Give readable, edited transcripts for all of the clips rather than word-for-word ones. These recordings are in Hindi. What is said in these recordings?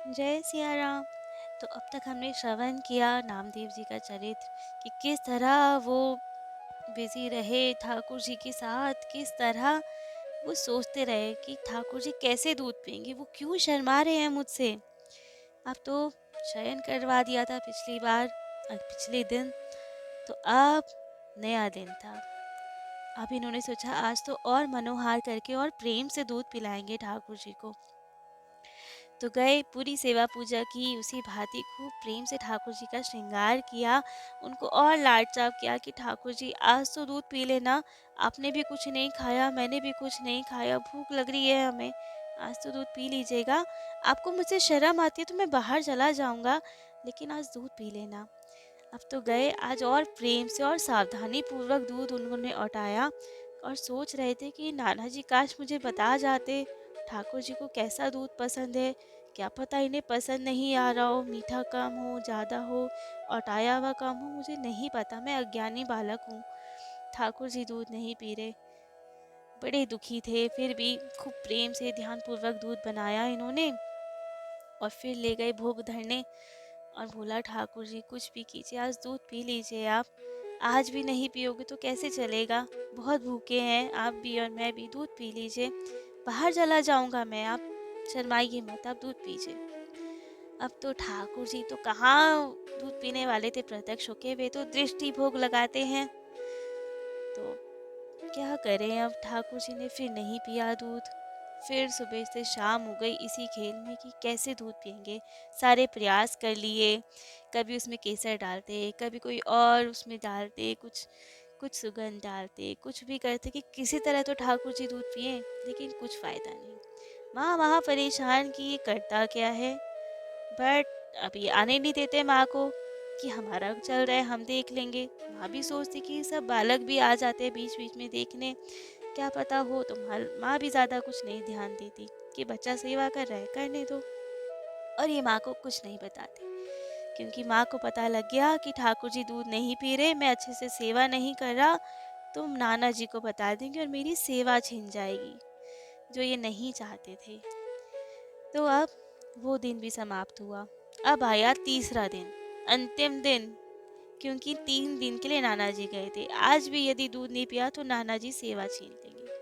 जय सिया राम। तो अब तक हमने श्रवण किया नामदेव जी का चरित्र कि किस तरह वो बिजी रहे ठाकुर जी के साथ, किस तरह वो सोचते रहे कि ठाकुर जी कैसे दूध पिएंगे, वो क्यों शर्मा रहे हैं मुझसे। अब तो शयन करवा दिया था पिछली बार, पिछले दिन। तो अब नया दिन था। अब इन्होंने सोचा आज तो और मनोहार करके और प्रेम से दूध पिलाएंगे ठाकुर जी को। तो गए, पूरी सेवा पूजा की, उसी भांति खूब प्रेम से ठाकुर जी का श्रृंगार किया, उनको और लाड चाव किया कि ठाकुर जी आज तो दूध पी लेना, आपने भी कुछ नहीं खाया, मैंने भी कुछ नहीं खाया, भूख लग रही है हमें, आज तो दूध पी लीजिएगा। आपको मुझसे शर्म आती है तो मैं बाहर चला जाऊंगा, लेकिन आज दूध पी लेना। अब तो गए, आज और प्रेम से और सावधानी पूर्वक दूध उन्होंने औटाया और सोच रहे थे कि नाना जी काश मुझे बता जाते ठाकुर जी को कैसा दूध पसंद है। क्या पता इन्हें पसंद नहीं आ रहा हो, मीठा कम हो, ज़्यादा हो, औटाया हुआ कम हो, मुझे नहीं पता, मैं अज्ञानी बालक हूँ। ठाकुर जी दूध नहीं पी रहे, बड़े दुखी थे, फिर भी खूब प्रेम से ध्यानपूर्वक दूध बनाया इन्होंने और फिर ले गए भोग धरने और बोला ठाकुर जी कुछ भी कीजिए, आज दूध पी लीजिए आप, आज भी नहीं पियोगे तो कैसे चलेगा, बहुत भूखे हैं आप भी और मैं भी, दूध पी लीजिए, बाहर चला जाऊंगा मैं, आप शर्माइए मत, आप दूध पीजिए। अब तो ठाकुर जी तो कहाँ दूध पीने वाले थे प्रत्यक्ष होके, वे तो दृष्टि भोग लगाते हैं। तो क्या करें, अब ठाकुर जी ने फिर नहीं पिया दूध। फिर सुबह से शाम हो गई इसी खेल में कि कैसे दूध पियेंगे। सारे प्रयास कर लिए, कभी उसमें केसर डालते, कभी कोई और उसमें डालते, कुछ कुछ सुगंध डालते, कुछ भी करते कि किसी तरह तो ठाकुर जी दूध पिए, लेकिन कुछ फायदा नहीं। माँ वहाँ परेशान कि ये करता क्या है, बट अभी आने नहीं देते माँ को कि हमारा चल रहा है हम देख लेंगे। माँ भी सोचती कि सब बालक भी आ जाते हैं बीच बीच में देखने, क्या पता हो, तो माँ भी ज़्यादा कुछ नहीं ध्यान देती कि बच्चा सेवा कर रहा है करने दो। और ये माँ को कुछ नहीं बताती क्योंकि माँ को पता लग गया कि ठाकुर जी दूध नहीं पी रहे, मैं अच्छे से सेवा नहीं कर रहा, तो नाना जी को बता देंगे और मेरी सेवा छिन जाएगी, जो ये नहीं चाहते थे। तो अब वो दिन भी समाप्त हुआ। अब आया तीसरा दिन, अंतिम दिन, क्योंकि 3 दिन के लिए नाना जी गए थे। आज भी यदि दूध नहीं पिया तो नाना जी सेवा छीन लेंगे।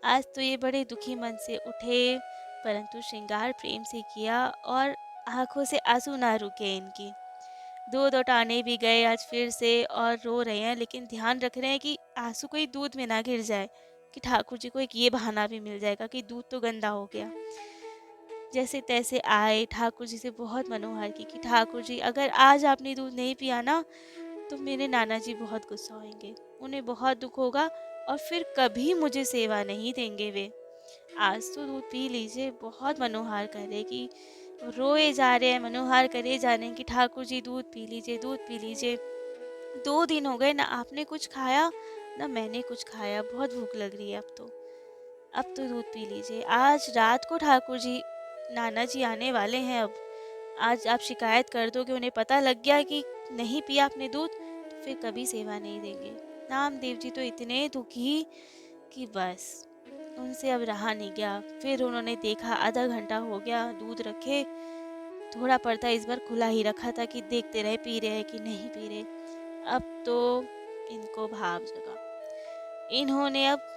आज तो ये बड़े दुखी मन से उठे, परंतु श्रृंगार प्रेम से किया और आंखों से आंसू ना रुके इनकी। दूध औटाने भी गए आज फिर से और रो रहे हैं, लेकिन ध्यान रख रहे हैं कि आंसू कोई दूध में ना गिर जाए, कि ठाकुर जी को एक ये बहाना भी मिल जाएगा कि दूध तो गंदा हो गया। जैसे तैसे आए, ठाकुर जी से बहुत मनोहर की कि ठाकुर जी अगर आज आपने दूध नहीं पिया ना, तो मेरे नाना जी बहुत गुस्सा होंगे, उन्हें बहुत दुख होगा और फिर कभी मुझे सेवा नहीं देंगे वे। आज तो दूध पी लीजिए। बहुत मनोहार कर रहे कि रोए जा रहे हैं, मनोहार करे जा रहे हैं कि ठाकुर जी दूध पी लीजिए, दूध पी लीजिए। 2 दिन हो गए ना आपने कुछ खाया ना मैंने कुछ खाया, बहुत भूख लग रही है अब तो दूध पी लीजिए। आज रात को ठाकुर जी, नाना जी आने वाले हैं अब। आज आप शिकायत कर दो कि उन्हें पता लग गया कि नहीं पिया आपने दूध, तो फिर कभी सेवा नहीं देंगे। नामदेव जी तो इतने दुखी कि बस उनसे अब रहा नहीं गया। फिर उन्होंने देखा आधा घंटा हो गया दूध रखे, थोड़ा पर्दा इस बार खुला ही रखा था कि देखते रहे पी रहे हैं कि नहीं पी रहे। अब तो इनको भाव जगा, इन्होंने अब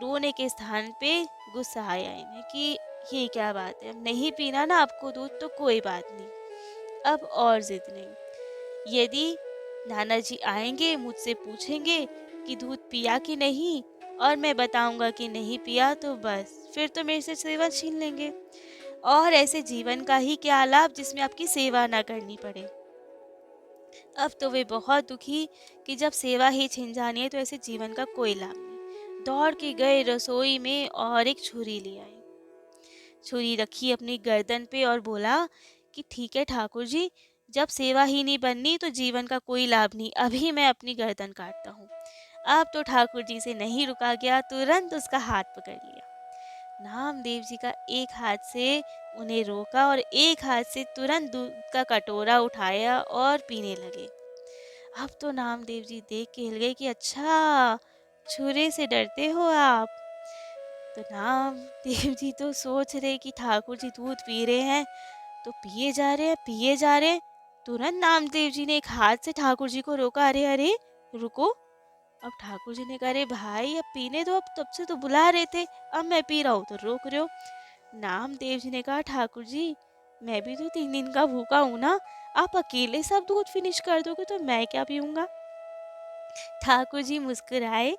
रोने के स्थान पे गुस्सा आया इन्हें कि ये क्या बात है, अब नहीं पीना ना आपको दूध तो कोई बात नहीं, अब और जिद नहीं। यदि नाना जी आएंगे मुझसे पूछेंगे कि दूध पिया कि नहीं और मैं बताऊंगा कि नहीं पिया, तो बस फिर तो मेरे से सेवा छीन लेंगे और ऐसे जीवन का ही क्या लाभ जिसमें आपकी सेवा ना करनी पड़े। अब तो वे बहुत दुखी कि जब सेवा ही छिन जानी है तो ऐसे जीवन का कोई लाभ नहीं। दौड़ के गए रसोई में और एक छुरी ले आए, छुरी रखी अपनी गर्दन पे और बोला कि ठीक है ठाकुर जी, जब सेवा ही नहीं बननी तो जीवन का कोई लाभ नहीं, अभी मैं अपनी गर्दन काटता हूँ। अब तो ठाकुर जी से नहीं रुका गया, तुरंत उसका हाथ पकड़ लिया। नामदेव जी का एक हाथ से उन्हें रोका और एक हाथ से तुरंत दूध का कटोरा उठाया और पीने लगे। अब तो नामदेव जी देख के हिल गए कि अच्छा, छुरे से डरते हो आप। तो नामदेव जी तो सोच रहे कि ठाकुर जी दूध पी रहे हैं, तो पिए जा रहे हैं। तुरंत नामदेव जी ने एक हाथ से ठाकुर जी को रोका, अरे अरे रुको। अब ठाकुर जी ने कहा, अरे भाई अब पीने दो, अब तब से तो बुला रहे थे, अब मैं पी रहा हूँ तो रोक रहे हो। नामदेव जी ने कहा, ठाकुर जी मैं भी तो 3 दिन का भूखा हूँ ना, आप अकेले सब दूध फिनिश कर दोगे तो मैं क्या पीऊंगा। ठाकुर जी मुस्कुराए।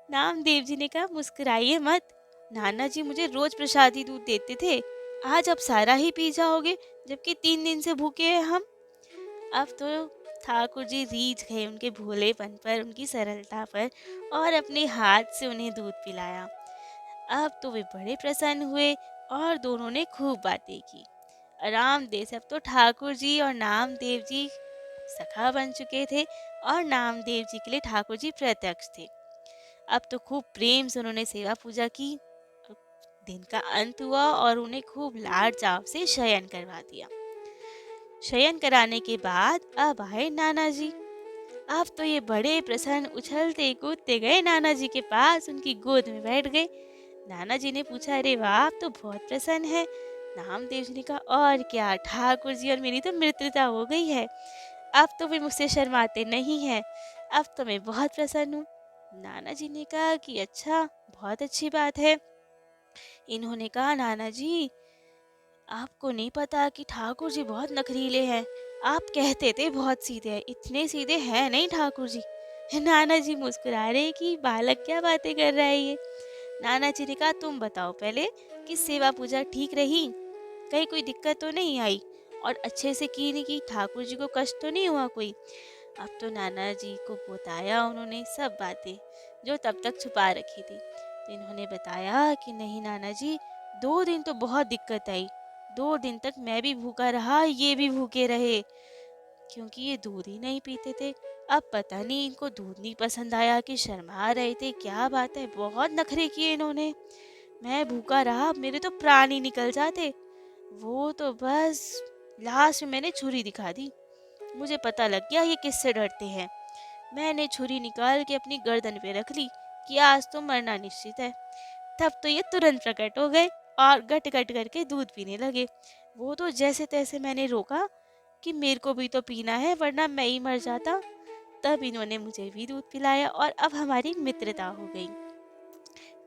नामदेव जी ने कहा, मुस्कुराइए मत, नाना जी मुझे रोज प्रसादी दूध देते थे, आज आप सारा ही पी जाओगे, जबकि 3 दिन से भूखे हैं हम। अब तो ठाकुर जी रीझ गए उनके भोलेपन पर, उनकी सरलता पर, और अपने हाथ से उन्हें दूध पिलाया। अब तो वे बड़े प्रसन्न हुए और दोनों ने खूब बातें की। आराम दे से अब तो ठाकुर जी और नामदेव जी सखा बन चुके थे और नामदेव जी के लिए ठाकुर जी प्रत्यक्ष थे। अब तो खूब प्रेम से उन्होंने सेवा पूजा की। दिन का अंत हुआ और उन्हें खूब लाड चाव से शयन करवा दिया। शयन कराने के बाद अब आए नाना जी। अब तो ये बड़े प्रसन्न उछलते कूदते गए नाना जी के पास, उनकी गोद में बैठ गए। नाना जी ने पूछा, अरे वाह आप तो बहुत प्रसन्न है। नामदेव जी ने कहा, और क्या ठाकुर जी और मेरी तो मित्रता हो गई है, अब तो वे मुझसे शर्माते नहीं हैं, अब तो मैं बहुत प्रसन्न हूँ। नाना जी ने कहा कि अच्छा, बहुत अच्छी बात है। इन्होंने कहा, नाना जी आपको नहीं पता कि ठाकुर जी बहुत नखरीले हैं, आप कहते थे बहुत सीधे हैं, इतने सीधे हैं नहीं ठाकुर जी। नाना जी मुस्कुरा रहे कि बालक क्या बातें कर रहा है ये। नाना जी ने कहा, तुम बताओ पहले कि सेवा पूजा ठीक रही, कहीं कोई दिक्कत तो नहीं आई, और अच्छे से की नहीं की, ठाकुर जी को कष्ट तो नहीं हुआ कोई। अब तो नाना जी को बताया उन्होंने सब बातें जो तब तक छुपा रखी थी। तो इन्होंने बताया कि नहीं नाना जी, 2 दिन तो बहुत दिक्कत आई, 2 दिन तक मैं भी भूखा रहा, ये भी भूखे रहे, क्योंकि ये दूध ही नहीं पीते थे। अब पता नहीं इनको दूध नहीं पसंद आया कि शर्मा रहे थे, क्या बात है, बहुत नखरे किए इन्होंने। मैं भूखा रहा, मेरे तो प्राण ही निकल जाते। वो तो बस लास्ट में मैंने छुरी दिखा दी, मुझे पता लग गया ये किससे डरते हैं। मैंने छुरी निकाल के अपनी गर्दन पे रख ली कि आज तो मरना निश्चित है। तब तो ये तुरंत प्रकट हो गए और गट गट करके दूध पीने लगे। वो तो जैसे तैसे मैंने रोका कि मेरे को भी तो पीना है वरना मैं ही मर जाता। तब इन्होंने मुझे भी दूध पिलाया और अब हमारी मित्रता हो गई।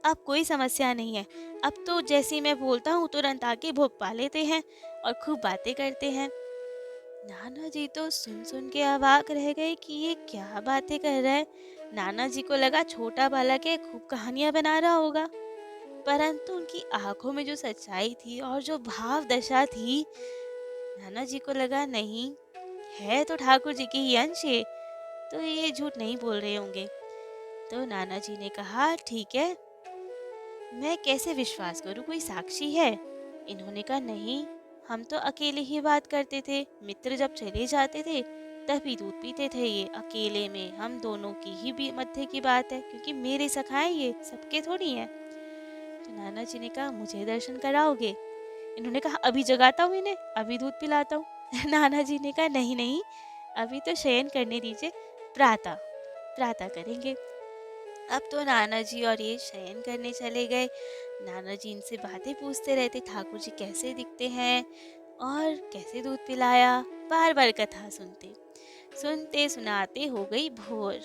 अब कोई समस्या नहीं है, अब तो जैसे ही मैं बोलता हूँ तुरंत आके भोग पा लेते हैं और खूब बातें करते हैं। नाना जी तो सुन सुन के अवाक रह गए कि ये क्या बातें कर रहा है। नाना जी को लगा छोटा बालक है, खूब कहानियां बना रहा होगा, परंतु उनकी आंखों में जो सच्चाई थी और जो भाव दशा थी, नाना जी को लगा नहीं, है तो ठाकुर जी की ही अंश है, तो ये झूठ नहीं बोल रहे होंगे। तो नाना जी ने कहा, ठीक है, मैं कैसे विश्वास करूं, कोई साक्षी है। इन्होंने कहा, नहीं, हम तो अकेले ही बात करते थे, मित्र जब चले जाते थे तभी दूध पीते थे, ये अकेले में हम दोनों की ही भी मध्य की बात है, क्योंकि मेरे सखाए ये सबके थोड़ी है। तो नाना जी ने कहा, मुझे दर्शन कराओगे। इन्होंने कहा, अभी जगाता हूँ इन्हें, अभी दूध पिलाता हूँ। नाना जी ने कहा, नहीं नहीं, अभी तो शयन करने दीजिए, प्रातः प्रातः करेंगे। अब तो नाना जी और ये शयन करने चले गए। नाना जी इनसे बातें पूछते रहते, ठाकुर जी कैसे दिखते हैं और कैसे दूध पिलाया, बार बार कथा सुनते सुनते सुनाते हो गई भोर।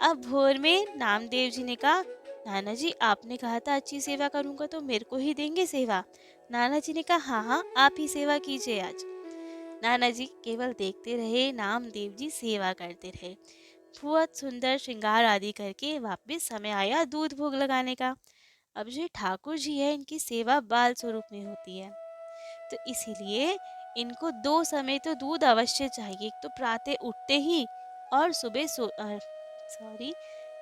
अब भोर में नामदेव जी ने कहा, नाना जी आपने कहा था अच्छी सेवा करूंगा तो मेरे को ही देंगे सेवा। नाना जी ने कहा, हाँ हाँ आप ही सेवा कीजिए आज। नाना जी केवल देखते रहे, नामदेव जी सेवा करते रहे। बहुत सुंदर श्रृंगार आदि करके वापस समय आया दूध भोग लगाने का। अब जो ठाकुर जी है इनकी सेवा बाल स्वरूप में होती है, तो इसीलिए इनको 2 समय तो दूध अवश्य चाहिए, एक तो प्रातः उठते ही और सुबह सॉरी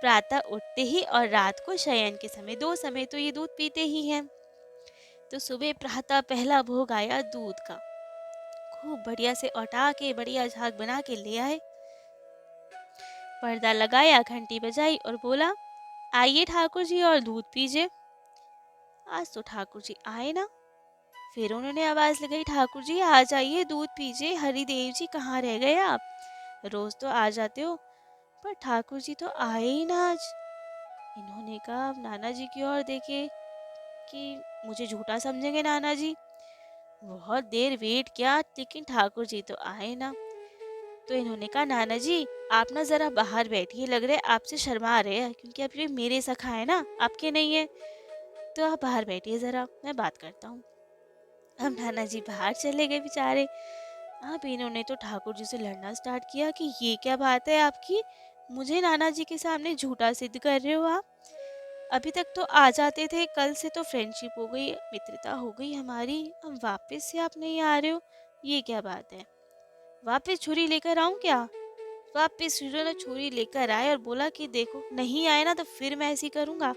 प्रातः उठते ही और रात को शयन के समय, 2 समय तो ये दूध पीते ही हैं। तो सुबह प्रातः पहला भोग आया दूध का, खूब बढ़िया से औटा के बढ़िया झाग बना के ले आए, पर्दा लगाया, घंटी बजाई और बोला, आइए ठाकुर जी और दूध पीजिए। आज तो ठाकुर जी आए ना। फिर उन्होंने आवाज लगाई, ठाकुर जी आ जाइए दूध पीजिए, हरिदेव जी कहाँ रह गए आप, रोज तो आ जाते हो, पर ठाकुर जी तो आए ही ना आज। इन्होंने कहा, अब नाना जी की ओर देखे कि मुझे झूठा समझेंगे नाना जी, बहुत देर वेट किया लेकिन ठाकुर जी तो आए ना। तो इन्होंने कहा, नाना जी आप ना जरा बाहर बैठिए, लग रहा है आपसे शर्मा रहे हैं, क्योंकि अब ये मेरे सखा है ना, आपके नहीं है। तो आप बाहर बैठिए जरा, मैं बात करता हूँ। अब नाना जी बाहर चले गए बेचारे। अब इन्होंने तो ठाकुर जी से लड़ना स्टार्ट किया कि ये क्या बात है आपकी, मुझे नाना जी के सामने झूठा सिद्ध कर रहे हो आप। अभी तक तो आ जाते थे, कल से तो फ्रेंडशिप हो गई, मित्रता हो गई हमारी, अब वापस से आप नहीं आ रहे हो, ये क्या बात है। वापस छुरी लेकर आऊं क्या। वापस उन्होंने छुरी लेकर आए और बोला कि देखो नहीं आए ना तो फिर मैं ऐसी करूंगा।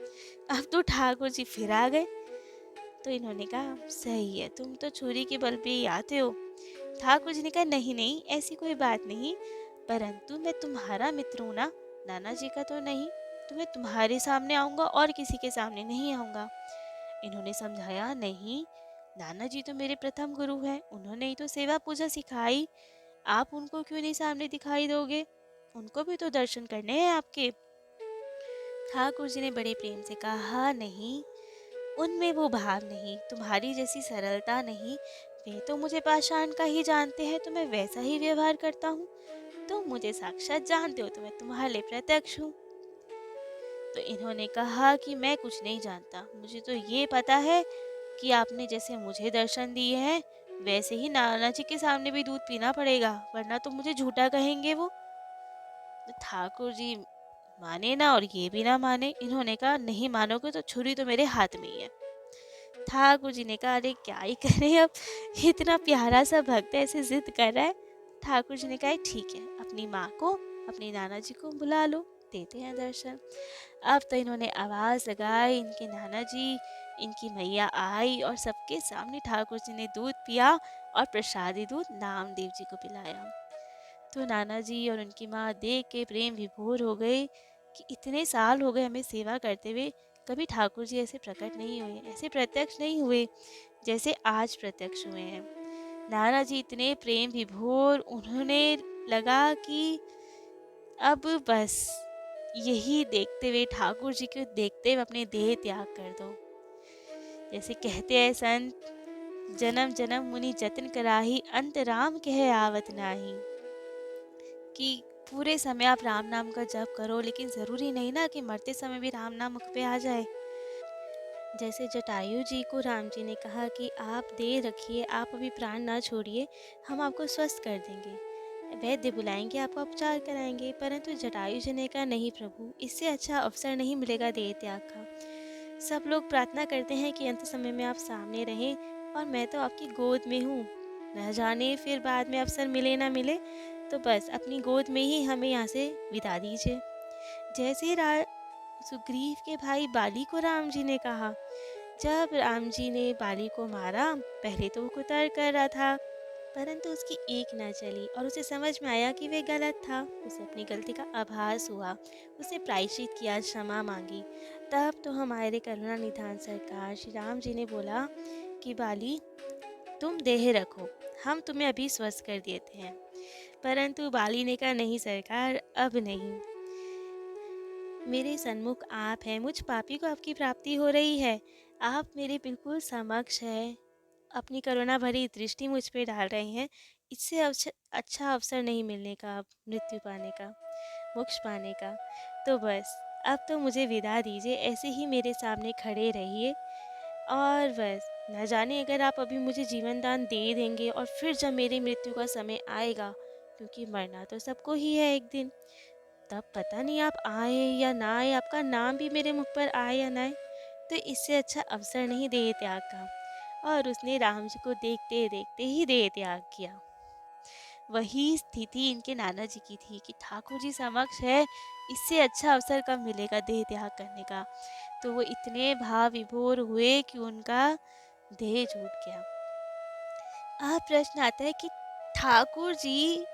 अब तो ठाकुर जी फिर आ गए। तो इन्होंने कहा, सही है, तुम तो छुरी के बल पे ही आते हो। ठाकुर जी ने कहा, नहीं नहीं ऐसी कोई बात नहीं, परंतु मैं तुम्हारा मित्र हूं ना, नाना जी का तो नहीं, तो मैं तुम्हारे सामने आऊंगा और किसी के सामने नहीं आऊंगा। इन्होंने समझाया, नहीं नाना जी तो मेरे प्रथम गुरु हैं, उन्होंने ही तो सेवा पूजा सिखाई, आप उनको क्यों नहीं सामने दिखाई दोगे, उनको भी तो दर्शन करने हैं आपके। ठाकुर जी ने बड़े प्रेम से कहा, नहीं उनमें वो भाव नहीं, तुम्हारी जैसी सरलता नहीं। वे तो मुझे पाषाण का ही जानते हैं, तो मैं वैसा ही व्यवहार करता हूँ। तुम मुझे साक्षात जानते हो, तो मैं तुम्हारे लिए प्रत्यक्ष हूँ। तो इन्होंने कहा कि मैं कुछ नहीं जानता, मुझे तो ये पता है कि आपने जैसे मुझे दर्शन दिए हैं, वैसे ही नाना जी के सामने भी दूध पीना पड़ेगा, वरना तो मुझे झूठा कहेंगे वो। तो ठाकुर जी माने ना और ये भी ना माने। इन्होंने कहा, नहीं मानोगे तो छुरी तो मेरे हाथ में ही है। ठाकुर जी ने कहा, अरे क्या ही करें अब, इतना प्यारा सा भक्त ऐसे जिद कर रहा है। ठाकुर जी ने कहा, ठीक है, अपनी माँ को, अपने नाना जी को बुला लो, देते हैं दर्शन। अब तो इन्होंने आवाज लगाई, इनके नाना जी, इनकी मैया आई और सबके सामने ठाकुर जी ने दूध पिया और प्रसादी दूध नामदेव जी को पिलाया। तो नाना जी और उनकी माँ देख के प्रेम विभोर हो गए कि इतने साल हो गए हमें सेवा करते हुए, कभी ठाकुर जी ऐसे प्रकट नहीं हुए, ऐसे प्रत्यक्ष नहीं हुए जैसे आज प्रत्यक्ष हुए हैं। नाना जी इतने प्रेम विभोर, उन्होंने लगा कि अब बस यही देखते हुए, ठाकुर जी को देखते हुए अपने देह त्याग कर दो। जैसे कहते हैं संत, जन्म जन्म मुनि जतन कराही, अंत राम कहे आवत नाही। कि पूरे समय आप राम नाम का जप करो, लेकिन ज़रूरी नहीं ना कि मरते समय भी राम नाम मुख पे आ जाए। जैसे जटायु जी को राम जी ने कहा कि आप देर रखिए, आप अभी प्राण ना छोड़िए, हम आपको स्वस्थ कर देंगे, वैद्य बुलाएंगे, आपका उपचार कराएंगे। परंतु जटायु जी ने कहा, नहीं प्रभु, इससे अच्छा अवसर नहीं मिलेगा देह त्याग का। सब लोग प्रार्थना करते हैं कि अंत समय में आप सामने रहें, और मैं तो आपकी गोद में हूँ, न जाने फिर बाद में अवसर मिले ना मिले, तो बस अपनी गोद में ही हमें यहाँ से विदा दीजिए। जैसे सुग्रीव के भाई बाली को राम जी ने कहा, जब राम जी ने बाली को मारा, पहले तो वो कुतर्क कर रहा था, परंतु उसकी एक ना चली और उसे समझ में आया कि वे गलत था। उसे अपनी गलती का आभास हुआ, उसे प्रायश्चित किया, क्षमा मांगी। तब तो हमारे करुणा निधान सरकार श्री राम जी ने बोला कि बाली तुम देह रखो, हम तुम्हें अभी स्वस्थ कर देते हैं। परंतु बाली ने कहा, नहीं सरकार, अब नहीं, मेरे सन्मुख आप हैं, मुझ पापी को आपकी प्राप्ति हो रही है, आप मेरे बिल्कुल समक्ष है, अपनी करुणा भरी दृष्टि मुझ पे डाल रहे हैं, इससे अच्छा अवसर नहीं मिलने का, अब मृत्यु पाने का, मोक्ष पाने का। तो बस अब तो मुझे विदा दीजिए, ऐसे ही मेरे सामने खड़े रहिए, और बस न जाने अगर आप अभी मुझे जीवन दान दे देंगे और फिर जब मेरी मृत्यु का समय आएगा, क्योंकि मरना तो सबको ही है एक दिन, तब पता नहीं आप आए या ना आए, आपका नाम भी मेरे मुख पर आए या ना आए, तो इससे अच्छा अवसर नहीं देह त्याग का। और उसने राम जी को देखते देखते ही देह त्याग किया। वही स्थिति इनके नाना जी की थी कि ठाकुर जी समक्ष है, इससे अच्छा अवसर कब मिलेगा देह त्याग करने का। तो वो इतने भाव विभोर हुए कि उनका देह छूट गया। अब प्रश्न आता है कि ठाकुर जी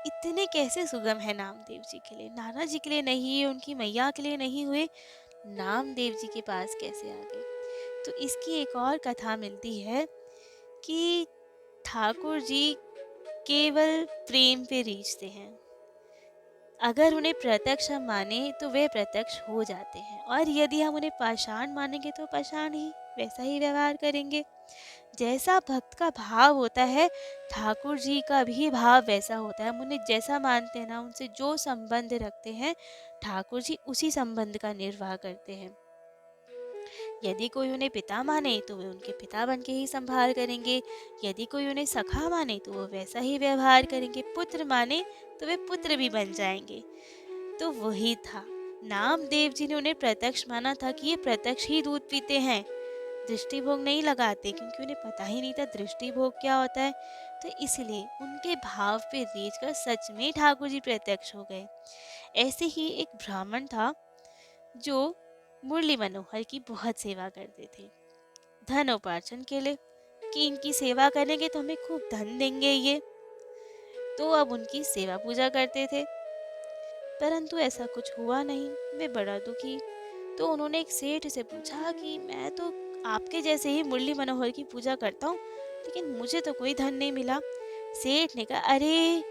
इतने कैसे सुगम है नामदेव जी के लिए, नाना जी के लिए नहीं, उनकी मैया के लिए नहीं हुए, नामदेव जी के पास कैसे आ गए। तो इसकी एक और कथा मिलती है कि ठाकुर जी केवल प्रेम पे रीझते हैं, अगर उन्हें प्रत्यक्ष हम माने तो वे प्रत्यक्ष हो जाते हैं, और यदि हम उन्हें पाषाण मानेंगे तो पाषाण ही वैसा ही व्यवहार करेंगे। जैसा भक्त का भाव होता है, ठाकुर जी का भी भाव वैसा होता है। हम उन्हें जैसा मानते हैं ना, उनसे जो संबंध रखते हैं, ठाकुर जी उसी संबंध का निर्वाह करते हैं। यदि कोई उन्हें पिता माने तो वे उनके पिता बन के ही संभाल करेंगे, यदि कोई उन्हें सखा माने तो वो वैसा ही व्यवहार करेंगे, पुत्र माने तो वे पुत्र भी बन जाएंगे। तो वही था, नामदेव जी ने उन्हें प्रत्यक्ष माना था कि ये प्रत्यक्ष ही दूध पीते हैं, दृष्टि भोग नहीं लगाते, क्योंकि उन्हें पता ही नहीं था दृष्टि भोग क्या होता है। तो इसलिए उनके भाव पे रीझ कर सच में ठाकुर जी प्रत्यक्ष हो गए। ऐसे ही एक ब्राह्मण था जो मुरली मनोहर की बहुत सेवा करते थे, धन उपार्जन के लिए, कि इनकी सेवा करेंगे तो हमें खूब धन देंगे ये। तो अब उनकी सेवा पूजा करते थे, परंतु ऐसा कुछ हुआ नहीं। वे बड़ा दुखी। तो उन्होंने एक सेठ से पूछा कि मैं तो आपके जैसे ही मुरली मनोहर की पूजा करता हूँ, लेकिन मुझे तो कोई धन नहीं मिला। सेठ ने कहा, अरे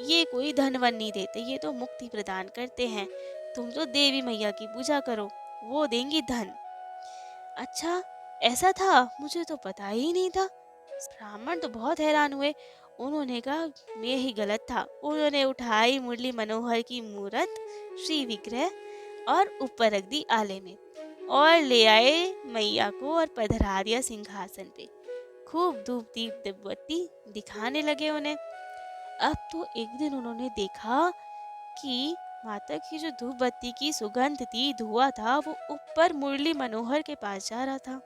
ये कोई धन वन नहीं देते, ये तो मुक्ति प्रदान करते हैं। तुम तो देवी मैया की पूजा करो, वो देंगी धन। अच्छा, ऐसा था, मुझे तो पता ही नहीं था। ब्राह्मण तो बहुत हैरान हुए। उन्होंने कहा, मैं ही गलत था। उन्होंने उठाई मुरली मनोहर की मूरत, श्री विग्रह, और ऊपर रख दी आले में, और ले आए मैया को और पधरा दिया सिंहासन पे। खूब धूप दीप दिव्यबत्ती दिखाने लगे उन्हें। अब तो एक दिन उन्होंने देखा कि माता की जो धूप बत्ती की सुगंध थी, धुआं था, वो ऊपर मुरली मनोहर के पास जा रहा था।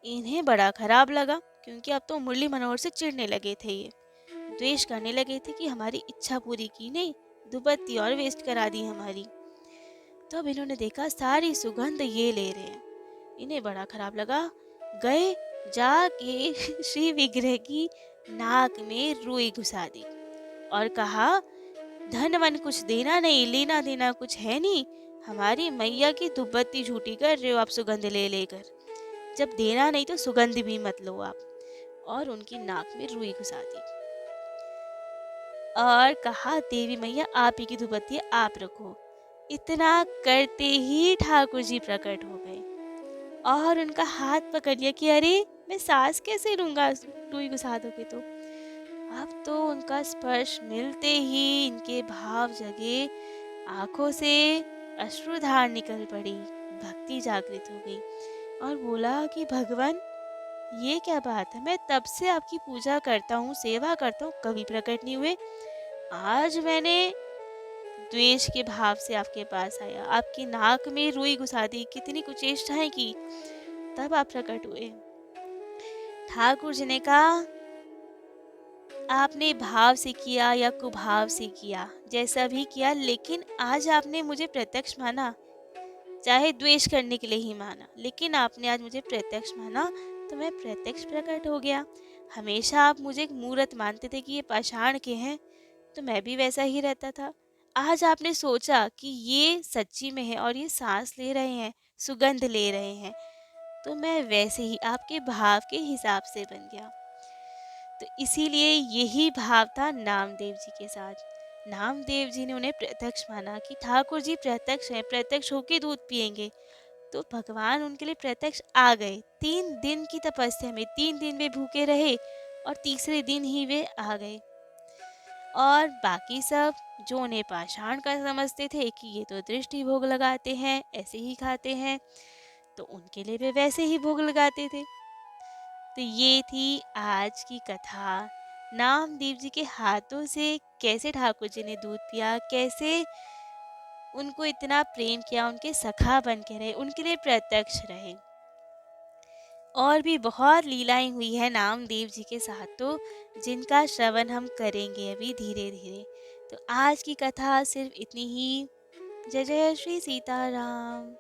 इन्हें बड़ा खराब लगा, क्योंकि अब तो मुरली मनोहर से चिढ़ने लगे थे, ये द्वेष करने लगे थे कि हमारी इच्छा पूरी की नहीं, दुबत्ती और वेस्ट करा दी हमारी। तो अब इन्होंने देखा सारी सुगंध ये ले रहे हैं, इन्हें बड़ा खराब लगा। गए, जाके श्री विग्रह की नाक में रुई घुसा दी और कहा, धन वन कुछ देना नहीं, लेना देना कुछ है नहीं, हमारी मैया की दुबत्ती झूठी कर रहे हो आप सुगंध ले लेकर। जब देना नहीं तो सुगंध भी मत लो आप। और उनकी नाक में रुई घुसा दी और कहा, देवी मैया आप ही की धुपत्ती आप रखो। इतना करते ही ठाकुर जी प्रकट हो गए और उनका हाथ पकड़ लिया कि अरे मैं सांस कैसे लूंगा, रुई घुसा दोगे तो। अब तो उनका स्पर्श मिलते ही इनके भाव जगे, आंखों से अश्रुधार निकल पड़ी, भक्ति जागृत हो गई और बोला कि भगवान, ये क्या बात है, मैं तब से आपकी पूजा करता हूँ, सेवा करता हूँ, कभी प्रकट नहीं हुए। आज मैंने द्वेष के भाव से आपके पास आया, आपकी नाक में रुई घुसा दी, कितनी कुचेष्टाएं की, तब आप प्रकट हुए। ठाकुर जी ने कहा, आपने भाव से किया या कुभाव से किया, जैसा भी किया, लेकिन आज आपने मुझे प्रत्यक्ष माना, चाहे द्वेष करने के लिए ही माना, लेकिन आपने आज मुझे प्रत्यक्ष माना, तो मैं प्रत्यक्ष प्रकट हो गया। हमेशा आप मुझे एक मूर्त मानते थे कि ये पाषाण के हैं, तो मैं भी वैसा ही रहता था। आज आपने सोचा कि ये सच्ची में है और ये सांस ले रहे हैं, सुगंध ले रहे हैं, तो मैं वैसे ही आपके भाव के हिसाब से बन गया। तो इसीलिए यही भाव था नामदेव जी के साथ। नामदेव जी ने उन्हें प्रत्यक्ष माना कि ठाकुर जी प्रत्यक्ष हैं, प्रत्यक्ष होके दूध पिएंगे। तो भगवान उनके लिए प्रत्यक्ष आ गए। 3 दिन की तपस्या में 3 दिन वे भूखे रहे और तीसरे दिन ही वे आ गए। और बाकी सब जो उन्हें पाषाण का समझते थे कि ये तो दृष्टि भोग लगाते हैं, ऐसे ही खाते हैं, तो उनके लिए वे वैसे ही भोग लगाते थे। तो ये थी आज की कथा। नामदेव जी के हाथों से कैसे ठाकुर जी ने दूध पिया, कैसे उनको इतना प्रेम किया, उनके सखा बन के रहे, उनके लिए प्रत्यक्ष रहे। और भी बहुत लीलाएं हुई है नामदेव जी के साथ, तो जिनका श्रवण हम करेंगे अभी धीरे धीरे। तो आज की कथा सिर्फ इतनी ही। जय जय श्री सीताराम।